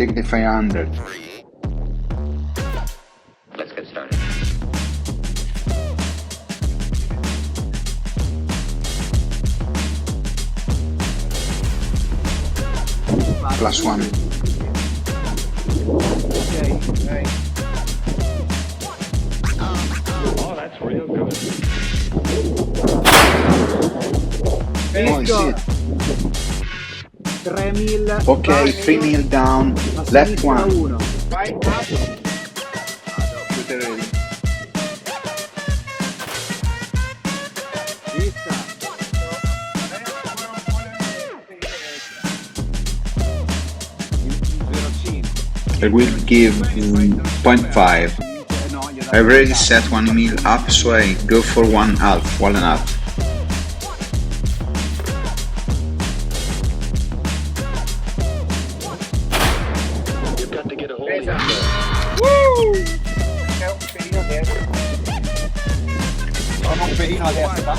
take the 500. Let's get started. +1. Okay. Oh, that's real good. Oh, I see it. 3000. Ok, 3 down. A Left sinistra one. 1. Right up. Shooter ready. Vista. I will give 0.5. I've already set 1 mil up, so I go for 1.5. You've got to get a hold of yourself. È un pelino destra. Sono un pelino a destra.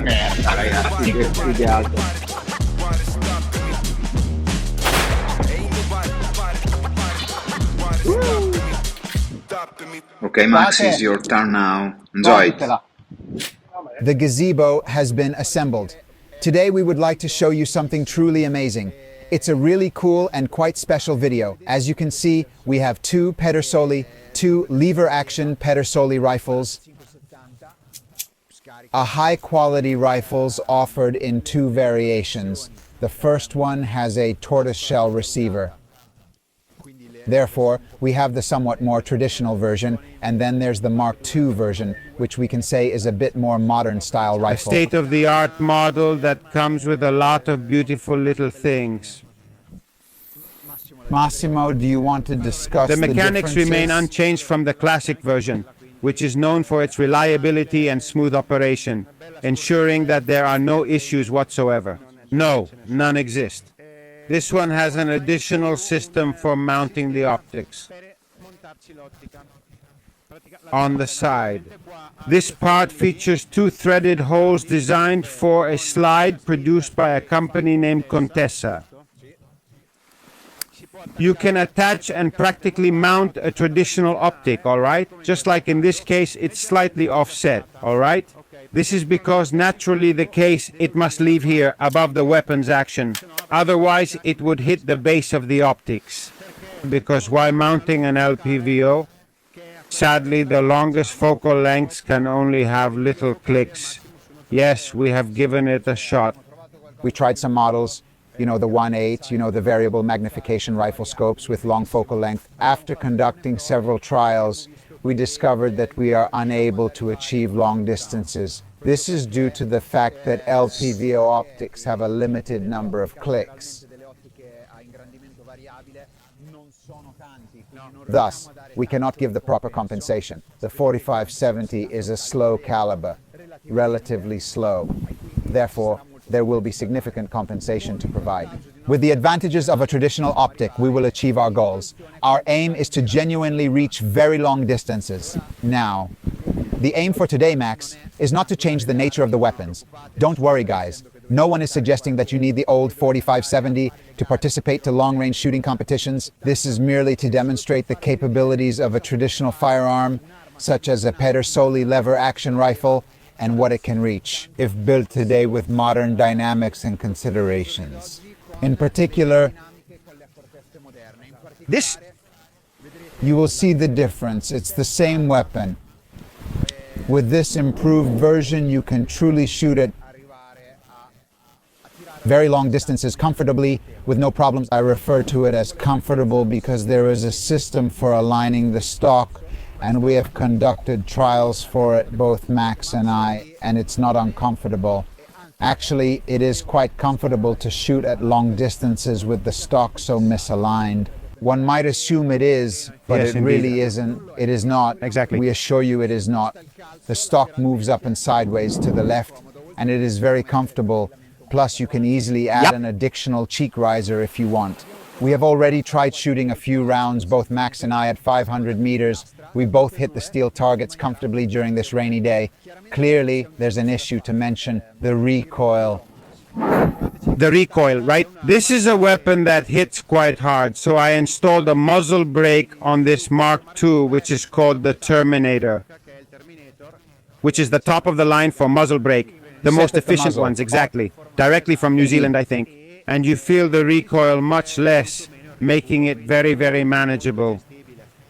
Merda, ragazzi, che figata. Okay, Max, it's your turn now. Enjoy it. The gazebo has been assembled. Today we would like to show you something truly amazing. It's a really cool and quite special video. As you can see, we have two Pedersoli, two lever-action Pedersoli rifles, a high-quality rifles offered in two variations. The first one has a tortoiseshell receiver. Therefore, we have the somewhat more traditional version, and then there's the Mark II version, which we can say is a bit more modern style A rifle. state-of-the-art model that comes with a lot of beautiful little things. Massimo, do you want to discuss The mechanics remain differences? unchanged from the classic version, which is known for its reliability and smooth operation, ensuring that there are no issues whatsoever. No, none exist. This one has an additional system for mounting the optics on the side. This part features two threaded holes designed for a slide produced by a company named Contessa. You can attach and practically mount a traditional optic, all right? Just like in this case, it's slightly offset, all right? This is because naturally the case, it must leave here above the weapon's action. Otherwise, it would hit the base of the optics. Because while mounting an LPVO, sadly, the longest focal lengths can only have little clicks. Yes, we have given it a shot. We tried some models, the 1.8, the variable magnification rifle scopes with long focal length. After conducting several trials, we discovered that we are unable to achieve long distances. This is due to the fact that LPVO optics have a limited number of clicks. Thus, we cannot give the proper compensation. The 4570 is a slow caliber, relatively slow. Therefore, there will be significant compensation to provide. With the advantages of a traditional optic, we will achieve our goals. Our aim is to genuinely reach very long distances. Now, the aim for today, Max, is not to change the nature of the weapons. Don't worry, guys. No one is suggesting that you need the old 4570 to participate to long-range shooting competitions. This is merely to demonstrate the capabilities of a traditional firearm, such as a Pedersoli lever-action rifle, and what it can reach, if built today with modern dynamics and considerations. In particular, This you will see the difference. It's the same weapon. With this improved version, you can truly shoot at very long distances comfortably with no problems. I refer to it as comfortable because there is a system for aligning the stock, and we have conducted trials for it, both Max and I, and it's not uncomfortable. Actually, it is quite comfortable to shoot at long distances with the stock so misaligned. One might assume it is, but Yes, it indeed. really isn't. It is not. Exactly. We assure you it is not. The stock moves up and sideways to the left, and it is very comfortable. Plus, you can easily add an additional cheek riser if you want. We have already tried shooting a few rounds, both Max and I, at 500 meters. We both hit the steel targets comfortably during this rainy day. Clearly, there's an issue to mention: the recoil. the recoil, right? This is a weapon that hits quite hard, so I installed a muzzle brake on this Mark II, which is called the Terminator, which is the top of the line for muzzle brake. The most Set at the efficient muzzle. ones, exactly. Directly from New Zealand, I think. And you feel the recoil much less, making it very, very manageable.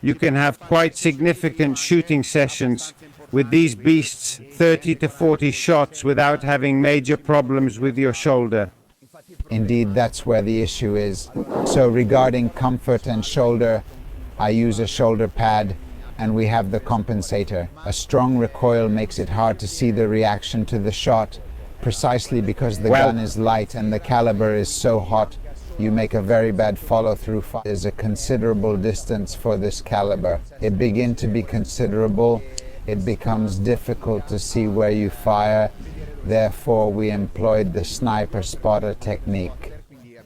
You can have quite significant shooting sessions with these beasts, 30 to 40 shots without having major problems with your shoulder. Indeed, that's where the issue is. So regarding comfort and shoulder, I use a shoulder pad and we have the compensator. A strong recoil makes it hard to see the reaction to the shot, precisely because the gun is light and the caliber is so hot. You make a very bad follow-through. There's a considerable distance for this caliber. It begins to be considerable. It becomes difficult to see where you fire. Therefore, we employed the sniper spotter technique.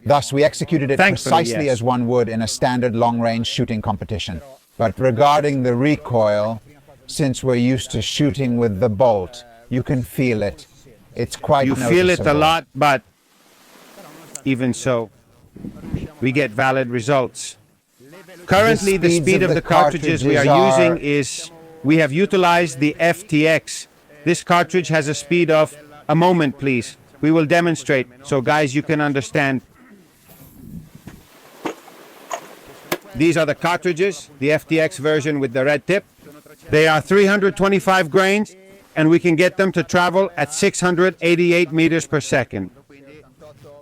Thus, we executed it precisely as one would in a standard long-range shooting competition. But regarding the recoil, since we're used to shooting with the bolt, you can feel it. It's quite noticeable. You feel it a lot, but even so, we get valid results. Currently, the speed of the cartridges we are using is, we have utilized the FTX. This cartridge has a speed of, a moment please, we will demonstrate, so guys you can understand. These are the cartridges, the FTX version with the red tip. They are 325 grains, and we can get them to travel at 688 meters per second.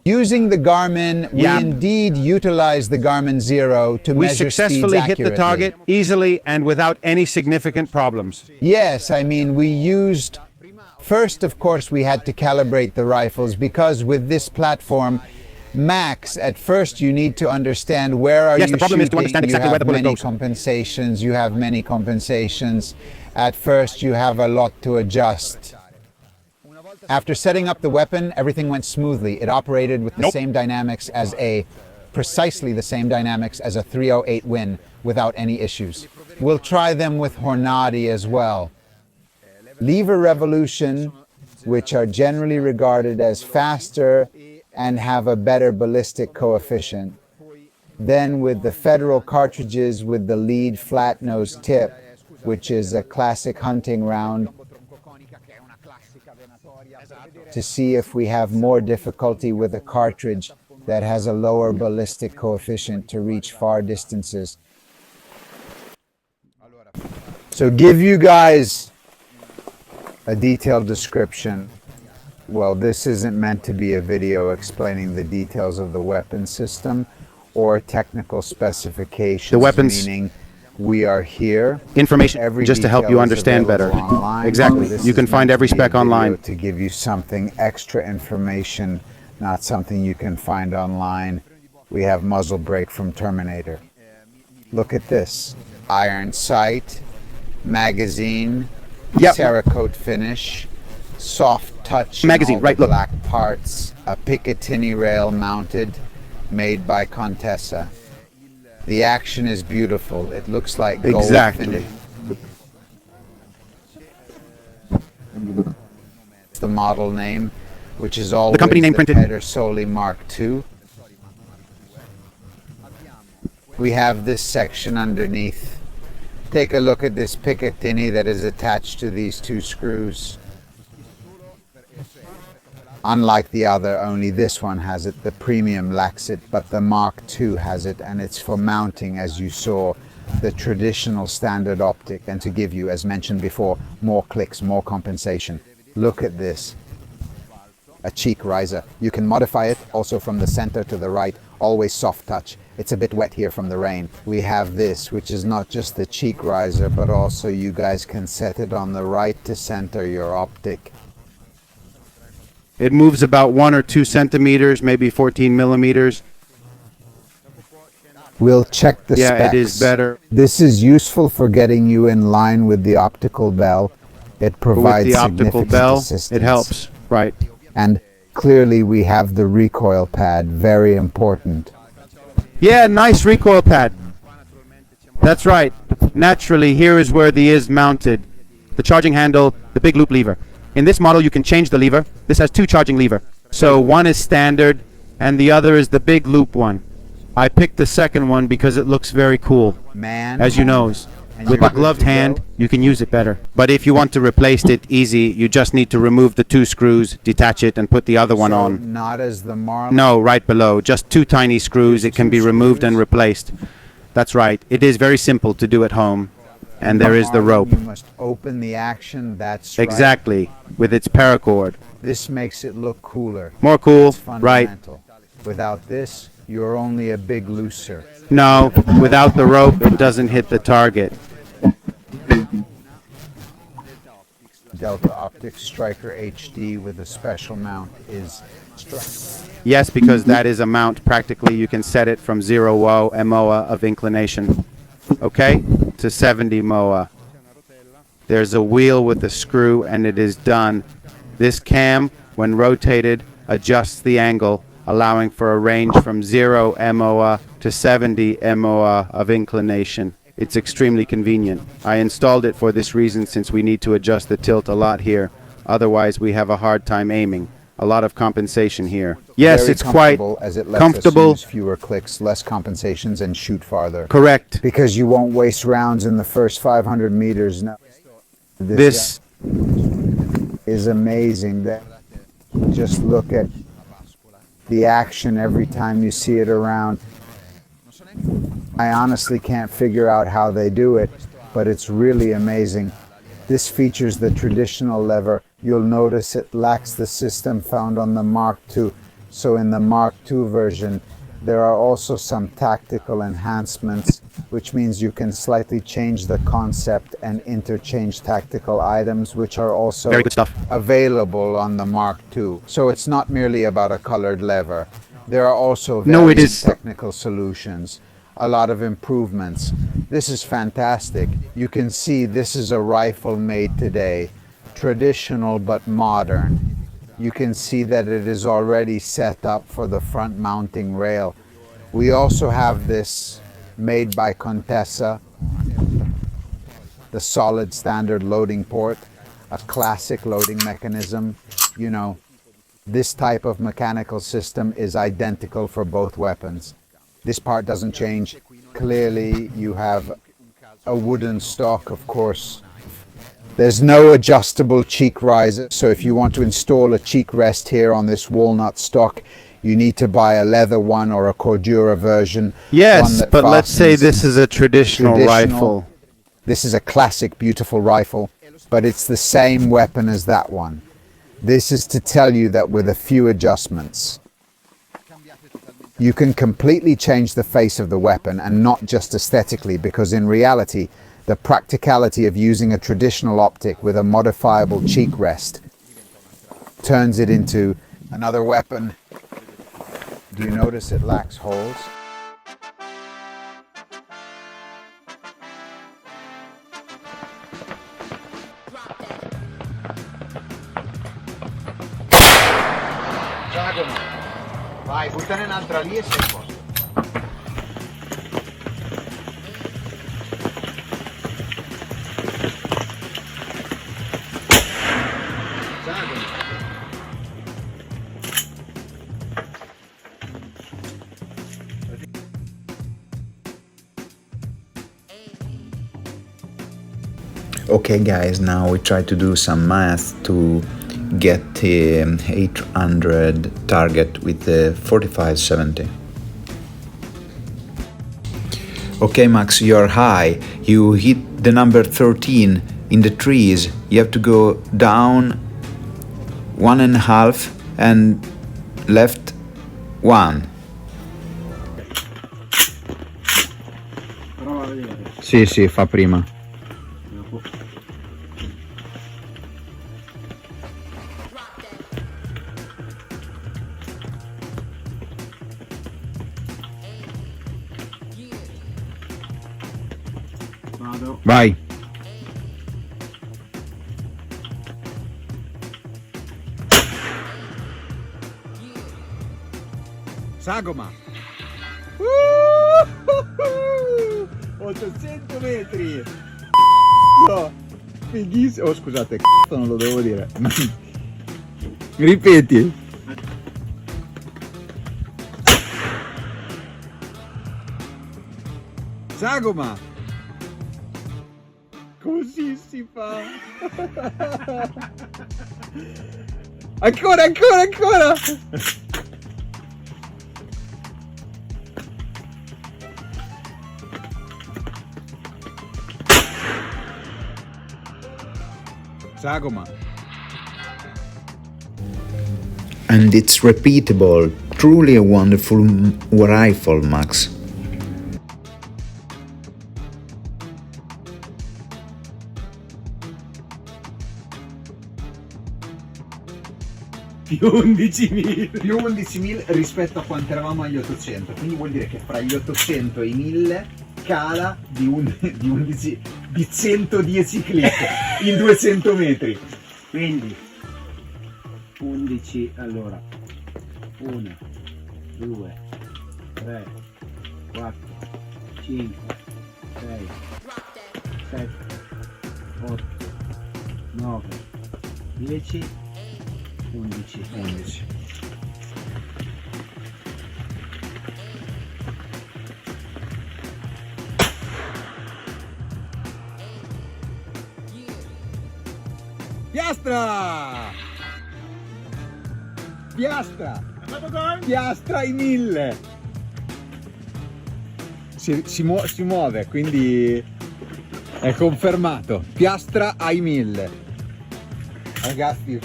Using the Garmin, we indeed utilize the Garmin Zero to We measure successfully speeds hit the accurately. target easily and without any significant problems. Yes, I mean, we used... First, of course, we had to calibrate the rifles because with this platform, max, at first you need to understand where are you shooting. Yes, the problem is to understand exactly where the bullet goes. You have many compensations. At first, you have a lot to adjust. After setting up the weapon, everything went smoothly. It operated with the same dynamics as precisely the same dynamics as a 308 Win without any issues. We'll try them with Hornady as well. Lever revolution, which are generally regarded as faster and have a better ballistic coefficient. Then with the Federal cartridges with the lead flat nose tip, which is a classic hunting round, to see if we have more difficulty with a cartridge that has a lower ballistic coefficient to reach far distances. So give you guys a detailed description. Well, this isn't meant to be a video explaining the details of the weapon system or technical specifications. The weapons, meaning we are here. Information Every just to help detail you is understand better. available online. Exactly. This You can is find meant every to be a spec online. video to give you something extra information, not something you can find online. We have muzzle brake from Terminator. Look at this. Iron sight, magazine, Cerakote finish, soft touch, Magazine, all right, the look. black parts, a Picatinny rail mounted, made by Contessa. The action is beautiful. It looks like gold Exactly. finish. The model name, which is always The company name printed. Pedersoli Mark II. We have this section underneath. Take a look at this Picatinny that is attached to these two screws. Unlike the other, only this one has it. The Premium lacks it, but the Mark II has it, and it's for mounting, as you saw, the traditional standard optic, and to give you, as mentioned before, more clicks, more compensation. Look at this. A cheek riser. You can modify it also from the center to the right, always soft touch. It's a bit wet here from the rain. We have this, which is not just the cheek riser, but also you guys can set it on the right to center your optic. It moves about 1 or 2 centimeters, maybe 14 millimeters. We'll check the specs. Yeah, it is better. This is useful for getting you in line with the optical bell. It provides With the optical significant bell, assistance. it helps. Right. And clearly we have the recoil pad, very important. Yeah, nice recoil pad. That's right. Naturally, here is where the is mounted. The charging handle, the big loop lever. In this model, you can change the lever. This has 2 charging levers. So one is standard, and the other is the big loop one. I picked the second one because it looks very cool. Man. As you know, And with you're a good gloved to go. hand, you can use it better. But if you want to replace it easy, you just need to remove the 2 screws, detach it, and put the other one So on. not as the Marlin. No, right below. Just 2 tiny screws. It can be removed and replaced. That's right. It is very simple to do at home. And there is the rope. You must open the action. That's right. Exactly. With its paracord. This makes it look cooler. More cool. It's Right. fundamental. Without this, you're only a big looser. No, without the rope, it doesn't hit the target. Delta Optics Striker HD with a special mount is Yes, because that is a mount. Practically, you can set it from 0 MOA of inclination, okay, to 70 MOA. There's a wheel with a screw, and it is done. This cam, when rotated, adjusts the angle, allowing for a range from 0 MOA to 70 MOA of inclination. It's extremely convenient. I installed it for this reason, since we need to adjust the tilt a lot here. Otherwise, we have a hard time aiming. A lot of compensation here. Yes, very it's quite comfortable, as it lets comfortable. us use fewer clicks, less compensations, and shoot farther. Correct. Because you won't waste rounds in the first 500 meters. No. This is amazing. That just look at the action every time you see it around. I honestly can't figure out how they do it, but it's really amazing. This features the traditional lever. You'll notice it lacks the system found on the Mark II. So in the Mark II version, there are also some tactical enhancements, which means you can slightly change the concept and interchange tactical items, which are also very good stuff. available on the Mark II. So it's not merely about a colored lever. There are also No, it various is technical solutions, a lot of improvements. This is fantastic. You can see this is a rifle made today, traditional but modern. You can see that it is already set up for the front mounting rail. We also have this made by Contessa, the solid standard loading port, a classic loading mechanism. You know, this type of mechanical system is identical for both weapons. This part doesn't change. Clearly, you have a wooden stock, of course. There's no adjustable cheek riser, so if you want to install a cheek rest here on this walnut stock, you need to buy a leather one or a Cordura version. Yes, but let's say this is a traditional rifle. This is a classic, beautiful rifle, but it's the same weapon as that one. This is to tell you that with a few adjustments, you can completely change the face of the weapon, and not just aesthetically, because in reality, the practicality of using a traditional optic with a modifiable cheek rest turns it into another weapon. Do you notice it lacks holes? Vai, buttane un'altra lì e sei a posto. Okay guys, now we try to do some math to get the 800 target with the 4570. Okay Max, you're high. You hit the number 13 in the trees. You have to go down 1.5 and left 1. Sì, fa prima. Vai. Sagoma. 800 metri. No, fighissimo. Oh, scusate, c***o, non lo devo dire. Ripeti. Sagoma! Così si fa! Ancora, ancora, ancora! Sagoma! And it's repeatable. Truly a wonderful rifle, Max. Più 11.000 più 11.000 rispetto a quanto eravamo agli 800, quindi vuol dire che fra gli 800 e i 1000 cala di 110 click in 200 metri. Quindi 11, allora 1, 2, 3, 4, 5, 6, 7, 8, 9, 10, 11. Piastra! Piastra! Piastra ai 1000! Si muove, quindi è confermato. Piastra ai 1000. Ragazzi.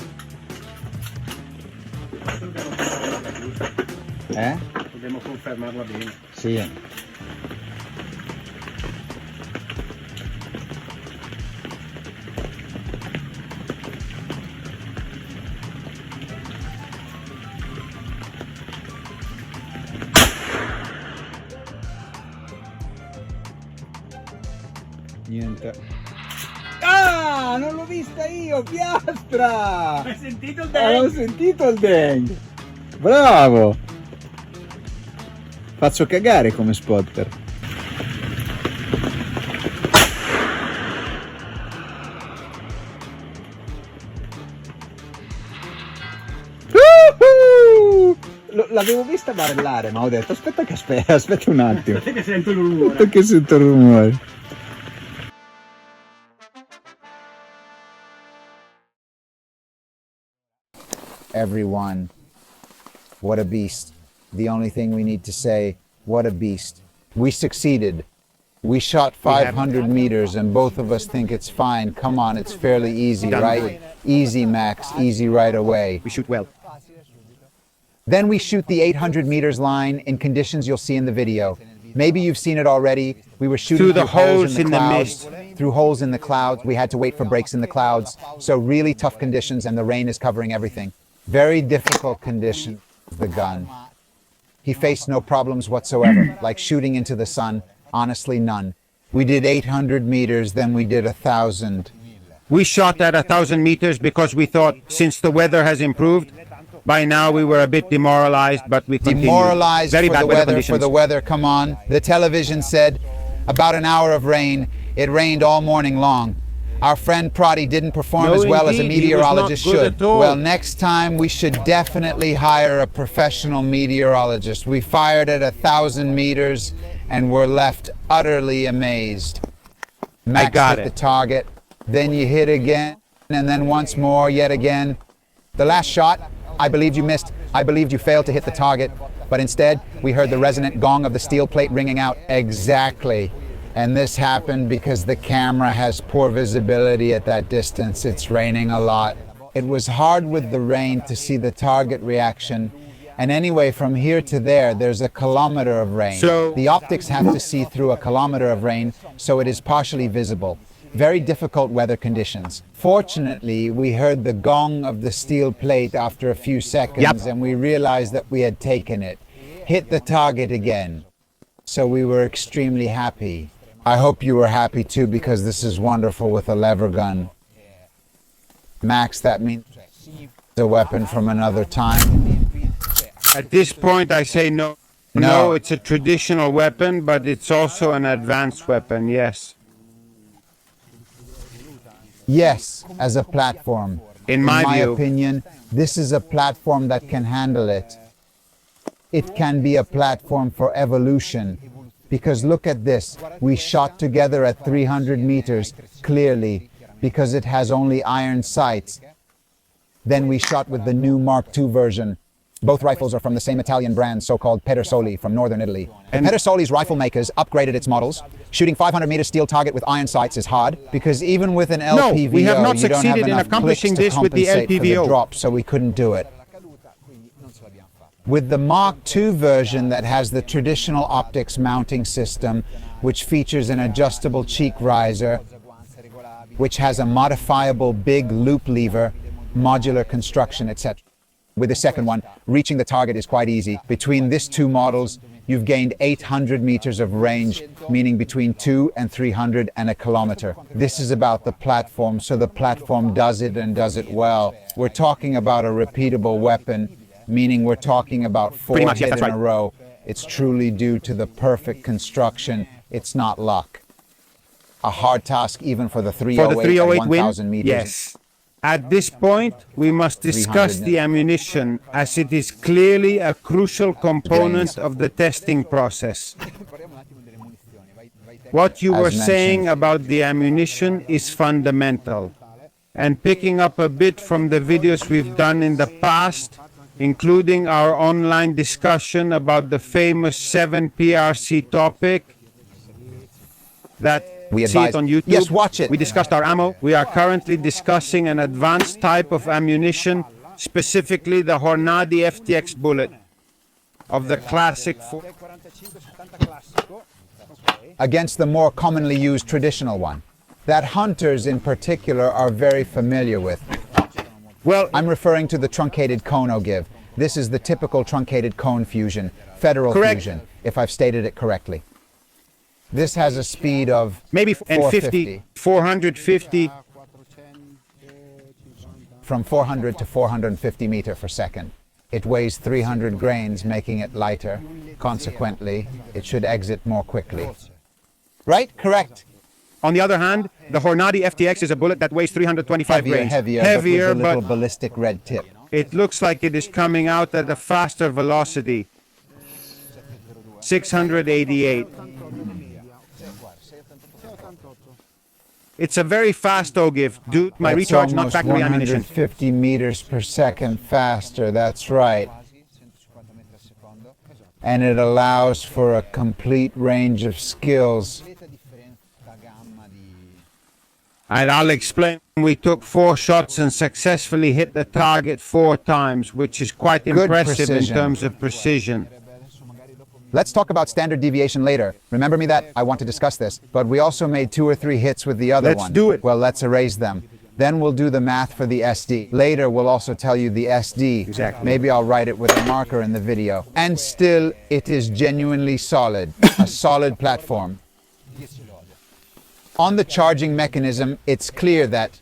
Dobbiamo confermarla bene. Sì. Niente. Ah, non l'ho vista io, Piastra! Hai sentito il Ho sentito il dang! Bravo! Faccio cagare come spotter. L'avevo vista barellare, ma ho detto aspetta un attimo. Aspetta che sento il rumore. Aspetta che sento il rumore. Everyone, what a beast. The only thing we need to say, what a beast. We succeeded. We shot 500 meters and both of us think it's fine. Come on, it's fairly easy, right? Easy, Max, easy right away. We shoot well. Then we shoot the 800 meters line in conditions you'll see in the video. Maybe you've seen it already. We were shooting Through the holes in the clouds, mist. through holes in the clouds. We had to wait for breaks in the clouds. So really tough conditions and the rain is covering everything. Very difficult condition, the gun. He faced no problems whatsoever, like shooting into the sun. Honestly, none. We did 800 meters, then we did 1,000. We shot at 1,000 meters because we thought since the weather has improved, by now we were a bit demoralized, but we continued. Demoralized Very for bad the weather weather, conditions. for the weather, come on. The television said about an hour of rain. It rained all morning long. Our friend Prati didn't perform No, as well as a indeed, he was not meteorologist good should. at all. Well, next time we should definitely hire a professional meteorologist. We fired at 1,000 meters and were left utterly amazed. Max got hit it. the target, then you hit again, and then once more, yet again. The last shot, I believed you missed. I believed you failed to hit the target, but instead we heard the resonant gong of the steel plate ringing out exactly. And this happened because the camera has poor visibility at that distance. It's raining a lot. It was hard with the rain to see the target reaction. And anyway, from here to there, there's a kilometer of rain. So the optics have to see through a kilometer of rain, so it is partially visible. Very difficult weather conditions. Fortunately, we heard the gong of the steel plate after a few seconds, and we realized that we had taken it. Hit the target again. So we were extremely happy. I hope you were happy too, because this is wonderful with a Levergun. Max, that means a weapon from another time. At this point, I say no. No, it's a traditional weapon, but it's also an advanced weapon, yes. Yes, as a platform. In my view. opinion, this is a platform that can handle it. It can be a platform for evolution, Because look at this, we shot together at 300 meters, clearly, because it has only iron sights. Then we shot with the new Mark II version. Both rifles are from the same Italian brand, so-called Pedersoli, from northern Italy. And Pedersoli's rifle makers upgraded its models. Shooting 500 meter steel target with iron sights is hard, because even with an LPVO, we have not you don't have succeeded in enough accomplishing clicks to this with the compensate for the LPVO. drop, so we couldn't do it. With the Mark II version that has the traditional optics mounting system, which features an adjustable cheek riser, which has a modifiable big loop lever, modular construction, etc. With the second one, reaching the target is quite easy. Between these two models, you've gained 800 meters of range, meaning between 2 and 300 and a kilometer. This is about the platform, so the platform does it and does it well. We're talking about a repeatable weapon, meaning we're talking about 4 Pretty much, yes, hits that's in a right. row. It's truly due to the perfect construction. It's not luck. A hard task even for the 308, For the 308 at win, 1,000 meters. yes. At this point, we must discuss 300. the ammunition, as it is clearly a crucial component of the testing process. What you As were mentioned. saying about the ammunition is fundamental. And picking up a bit from the videos we've done in the past, including our online discussion about the famous 7 PRC topic, that We see advise- it on YouTube. Yes, watch it. We discussed our ammo. We are currently discussing an advanced type of ammunition, specifically the Hornady FTX bullet of the classic. Against the more commonly used traditional one, that hunters in particular are very familiar with. Well, I'm referring to the truncated cone ogive. This is the typical truncated cone fusion, federal Correct. fusion, if I've stated it correctly. This has a speed of maybe and 450, 450. from 400 to 450 meter per second. It weighs 300 grains, making it lighter. Consequently, it should exit more quickly. Right? Correct. On the other hand, the Hornady FTX is a bullet that weighs 325 grains. Heavier, Heavier, but with a little but ballistic red tip. it looks like it is coming out at a faster velocity. 688. It's a very fast ogive, due to my That's recharge, not almost factory ammunition. 150 meters per second faster, that's right. And it allows for a complete range of skills. And I'll explain. We took 4 shots and successfully hit the target 4 times, which is quite impressive in precision. terms of precision. Let's talk about standard deviation later. Remember me that I want to discuss this, but we also made 2 or 3 hits with the other Let's one. do it. Well, let's erase them. Then we'll do the math for the SD. Later, we'll also tell you the SD. Exactly. Maybe I'll write it with a marker in the video. And still, it is genuinely solid. A solid platform. On the charging mechanism, it's clear that,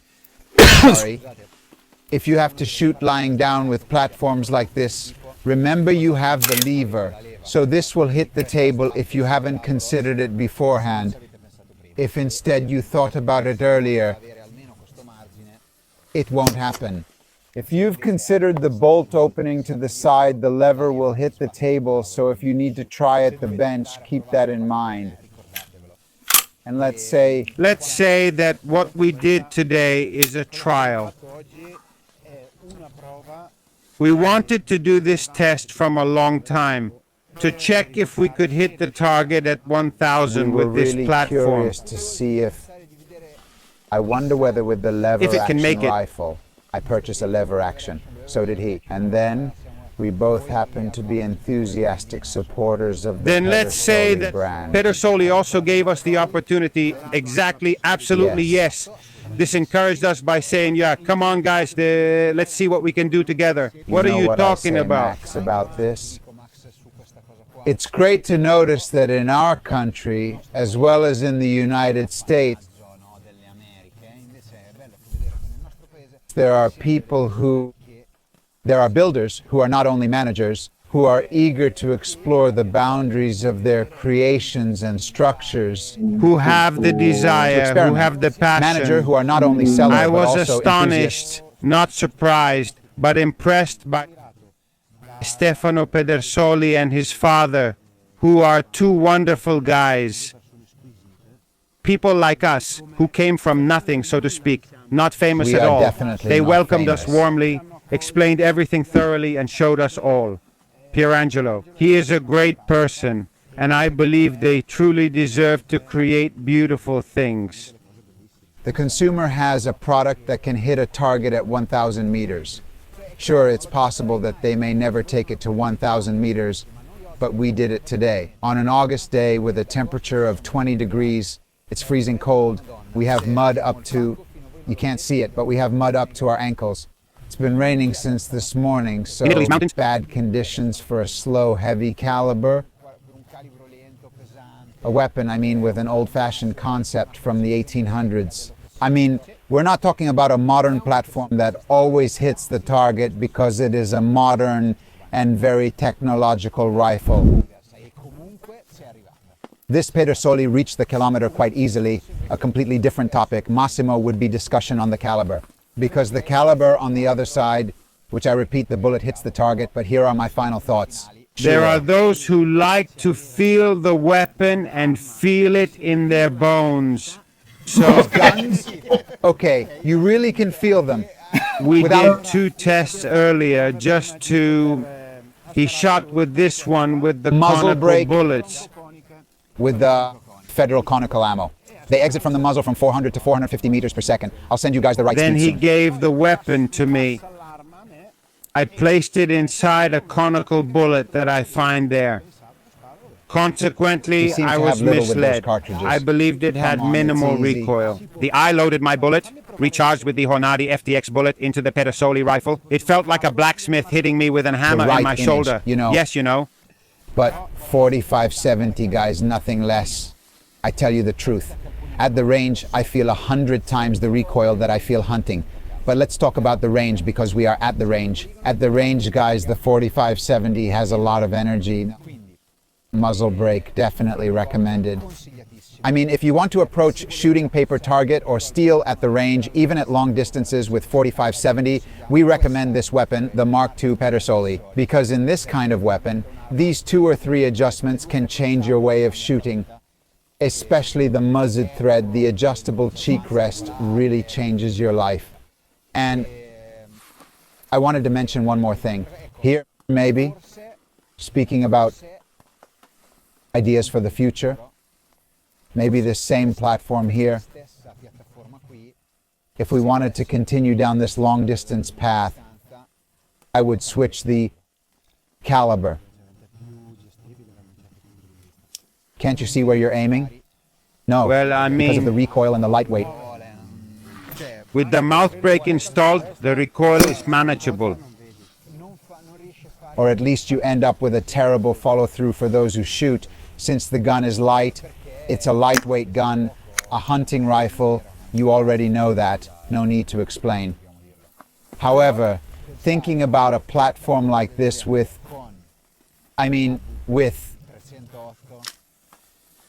if you have to shoot lying down with platforms like this, remember you have the lever. So this will hit the table if you haven't considered it beforehand. If instead you thought about it earlier, it won't happen. If you've considered the bolt opening to the side, the lever will hit the table, so if you need to try at the bench, keep that in mind. And let's say that what we did today is a trial. We wanted to do this test from a long time, to check if we could hit the target at 1,000 we're with this really platform. curious to see if, I wonder whether with the lever If it can action make it. rifle, I purchased a lever action. So did he. And then we both happened to be enthusiastic supporters of the Then let's say Pedersoli that brand. Pedersoli also gave us the opportunity. Exactly, absolutely, yes. This encouraged us by saying, yeah, come on, guys, let's see what we can do together. What know are you what talking I say, about? Max, about this? It's great to notice that in our country, as well as in the United States, there are builders who are not only managers, who are eager to explore the boundaries of their creations and structures. Who have the desire, who experiment. have the passion. Manager who are not only sellers, I but was also astonished, enthusiasts. not surprised, but impressed by Stefano Pedersoli and his father, who are two wonderful guys. People like us, who came from nothing, so to speak, not famous We at are all. definitely They not welcomed us famous. warmly, explained everything thoroughly, and showed us all. Pierangelo, he is a great person, and I believe they truly deserve to create beautiful things. The consumer has a product that can hit a target at 1,000 meters. Sure, it's possible that they may never take it to 1,000 meters, but we did it today. On an August day with a temperature of 20 degrees, it's freezing cold. We have mud up to, you can't see it, but we have mud up to our ankles. It's been raining since this morning, so Italy's mountains. bad conditions for a slow, heavy caliber. A weapon, I mean, with an old-fashioned concept from the 1800s. I mean, we're not talking about a modern platform that always hits the target because it is a modern and very technological rifle. This Pedersoli reached the kilometer quite easily. A completely different topic, Massimo, would be discussion on the caliber. Because the caliber on the other side, which I repeat, the bullet hits the target, but here are my final thoughts. There are those who like to feel the weapon and feel it in their bones. So Guns? Okay, you really can feel them. we Without- did 2 tests earlier just to... He shot with this one with the Muzzle conical brake. bullets. With the federal conical ammo. They exit from the muzzle from 400 to 450 meters per second. I'll send you guys the right Then speed he soon. gave the weapon to me. I placed it inside a conical bullet that I find there. Consequently, You seem I to was have little with those misled. cartridges. I believed it had Come on, it's minimal easy. recoil. I loaded my bullet, recharged with the Hornady FTX bullet into the Pedersoli rifle. It felt like a blacksmith hitting me with a hammer right in my image, shoulder. you know. Yes, you know. But 4570, guys, nothing less. I tell you the truth. At the range, I feel 100 times the recoil that I feel hunting. But let's talk about the range because we are at the range. At the range, guys, the 4570 has a lot of energy. Muzzle brake, definitely recommended. I mean, if you want to approach shooting paper target or steel at the range, even at long distances with 4570, we recommend this weapon, the Mark II Pedersoli, because in this kind of weapon, these 2 or 3 adjustments can change your way of shooting. Especially the muzzed thread, the adjustable cheek rest really changes your life. And I wanted to mention one more thing. Here, maybe, speaking about ideas for the future, maybe this same platform here, if we wanted to continue down this long distance path, I would switch the caliber. Can't you see where you're aiming? No, Well, I because of mean- the recoil and the lightweight. With the mouth brake installed, the recoil is manageable. Or at least you end up with a terrible follow-through for those who shoot. Since the gun is light, it's a lightweight gun, a hunting rifle, you already know that, no need to explain. However, thinking about a platform like this with,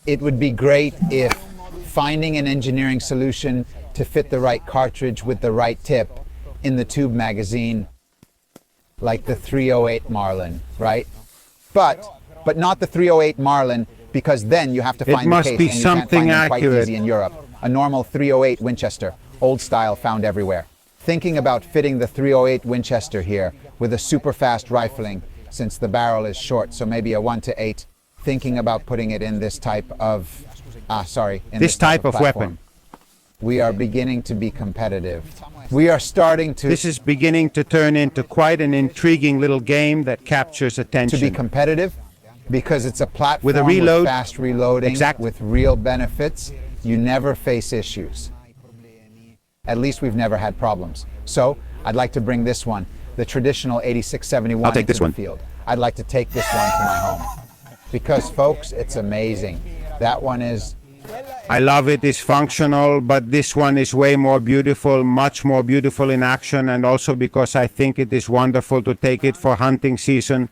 it would be great if finding an engineering solution to fit the right cartridge with the right tip in the tube magazine, like the 308 Marlin, right? But not the 308 Marlin, because then you have to It find must the case, be and you something can't find them quite accurate. easy in Europe. A normal 308 Winchester, old style, found everywhere. Thinking about fitting the 308 Winchester here with a super fast rifling, since the barrel is short, so maybe a 1:8. Thinking about putting it in this type of, in This type of platform. weapon. We are beginning to be competitive. We are starting to This is beginning to turn into quite an intriguing little game that captures attention. be competitive because it's a platform With a reload. fast reloading, Exact. with real benefits. You never face issues. At least we've never had problems. So I'd like to bring this one, the traditional 8671, I'll take into this the one. field. I'd like to take this one to my home because, folks, it's amazing. That one is. I love it, it's functional, but this one is way more beautiful, much more beautiful in action, and also because I think it is wonderful to take it for hunting season.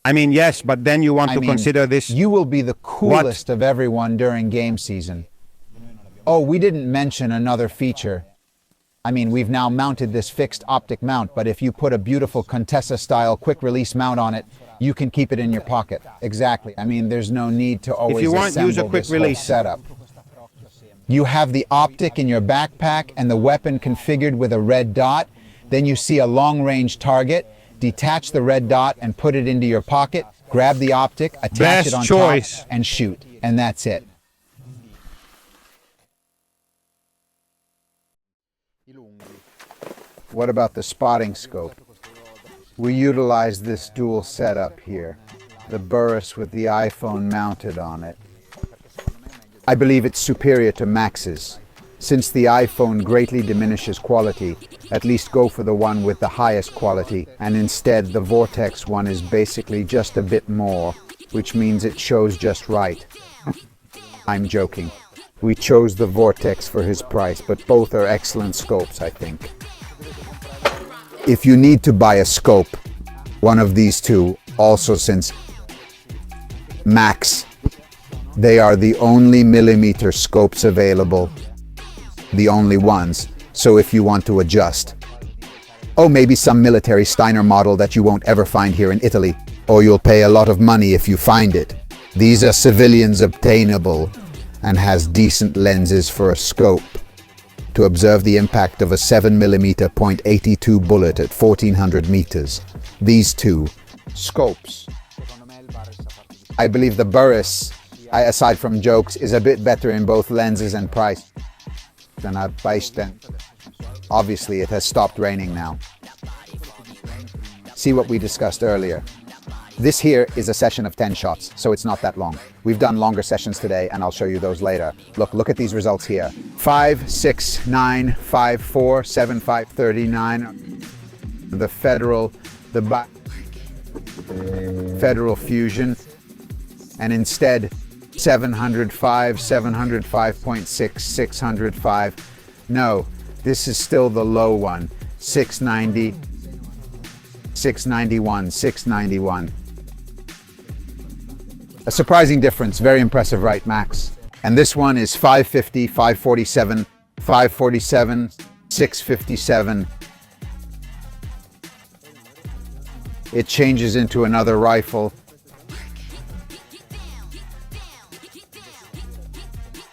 I mean, yes, but then you want I to mean, consider this. You will be the coolest of everyone during game season. Oh, we didn't mention another feature. I mean, we've now mounted this fixed optic mount, but if you put a beautiful Contessa-style quick-release mount on it, you can keep it in your pocket. Exactly. I mean, there's no need to always you want, use a assemble quick this whole release. setup. You have the optic in your backpack and the weapon configured with a red dot. Then you see a long-range target. Detach the red dot and put it into your pocket. Grab the optic, attach it Best on choice. top, and shoot. And that's it. What about the spotting scope? We utilize this dual setup here. The Burris with the iPhone mounted on it. I believe it's superior to Max's. Since the iPhone greatly diminishes quality, at least go for the one with the highest quality, and instead the Vortex one is basically just a bit more, which means it shows just right. I'm joking. We chose the Vortex for his price, but both are excellent scopes, I think. If you need to buy a scope, one of these two, also since Max, they are the only millimeter scopes available, the only ones, so if you want to adjust. Oh, maybe some military Steiner model that you won't ever find here in Italy, or you'll pay a lot of money if you find it. These are civilians obtainable and has decent lenses for a scope to observe the impact of a 7mm .82 bullet at 1400 meters. These two scopes. I believe the Burris, aside from jokes, is a bit better in both lenses and price than a Beisten. Obviously, it has stopped raining now. See what we discussed earlier. This here is a session of 10 shots, so it's not that long. We've done longer sessions today, and I'll show you those later. Look at these results here. 5, 6, 9, 5, 4, 7, 5, 39. The Federal Fusion, and instead 705, 705.6, 605. No, this is still the low one. 690, 691, 691. A surprising difference, very impressive, right, Max? And this one is 550, 547, 547, 657. It changes into another rifle.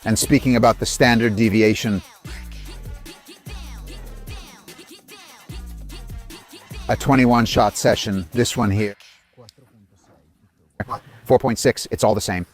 And speaking about the standard deviation, a 21 shot session, this one here. 4.6, it's all the same.